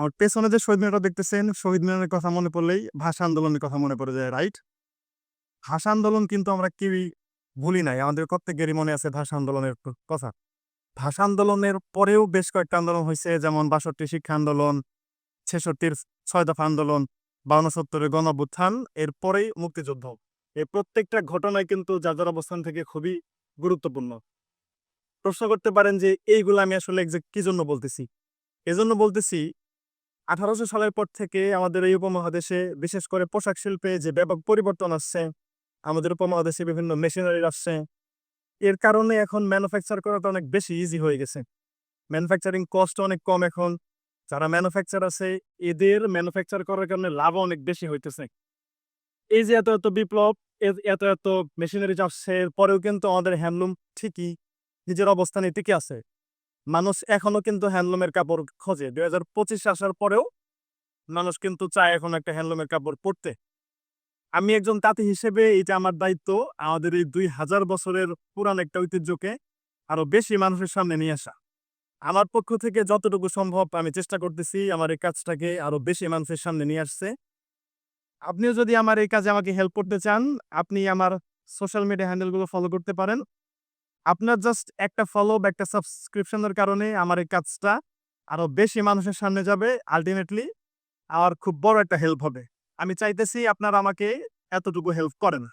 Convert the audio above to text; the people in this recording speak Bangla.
আমার পেছনে যে শহীদ মিনারটা দেখতেছেন, শহীদ মিনারের কথা মনে পড়লেই ভাষা আন্দোলনের কথা মনে পড়ে যায়, রাইট? ভাষা আন্দোলন কিন্তু আমরা কেউই ভুলি নাই। আমাদের প্রত্যেকেরই মনে আছে ভাষা আন্দোলনের কথা। ভাষা আন্দোলনের পরেও বেশ কয়েকটা আন্দোলন হইছে, যেমন ৬২ শিক্ষা আন্দোলন, ৬৬-র ৬ দফা আন্দোলন, ৫২-৭০-এর গণঅভ্যুত্থান, এরপরেই মুক্তিযুদ্ধ। এই প্রত্যেকটা ঘটনাই কিন্তু যার যার অবস্থান থেকে খুবই গুরুত্বপূর্ণ। প্রশ্ন করতে পারেন যে এইগুলো আমি আসলে এক্সাক্ট কি জন্য বলতেছি? এজন্য বলতেছি ১৮০০ সালের পর থেকে আমাদের এই উপমহাদেশে বিশেষ করে পোশাক শিল্পে যে ব্যাপক পরিবর্তন আসছে, আমাদের উপমহাদেশে বিভিন্ন মেশিনারি আসছে। এর কারণে এখন ম্যানুফ্যাকচার করাটা অনেক বেশি ইজি হয়ে গেছে। ম্যানুফ্যাকচারিং কস্ট অনেক কম এখন। যারা ম্যানুফ্যাকচার আছে এদের ম্যানুফ্যাকচার করার কারণে লাভও অনেক বেশি হইতেছে। এই যে এত বিপ্লব, এত মেশিনারিজ আসছে, এরপরেও কিন্তু আমাদের হ্যান্ডলুম ঠিকই নিজের অবস্থানে টিকে আছে। মানুষ এখনো কিন্তু হ্যান্ডলুমের কাপড় খোঁজে। ২০২৫ আসার পরেও মানুষ কিন্তু চায় এখন একটা হ্যান্ডলুমের কাপড় পরতে। আমি একজন তাঁতি হিসেবে এটা আমার দায়িত্ব আমাদের এই ২০০০ বছরের পুরান একটা ঐতিহ্যকে আরো বেশি মানুষের সামনে নিয়ে আসা। আমার পক্ষ থেকে যতটুকু সম্ভব আমি চেষ্টা করতেছি আমার এই কাজটাকে আরো বেশি মানুষের সামনে নিয়ে আসতে। আপনিও যদি আমার এই কাজে আমাকে হেল্প করতে চান, আপনি আমার সোশ্যাল মিডিয়া হ্যান্ডেল গুলো ফলো করতে পারেন। আপনার জাস্ট একটা ফলো বা একটা সাবস্ক্রিপশনের কারণে আমার এই কাজটা আরো বেশি মানুষের সামনে যাবে। আল্টিমেটলি আমার খুব বড় একটা হেল্প হবে। আমি চাইতেছি আপনারা আমাকে এতটুকু হেল্প করেন।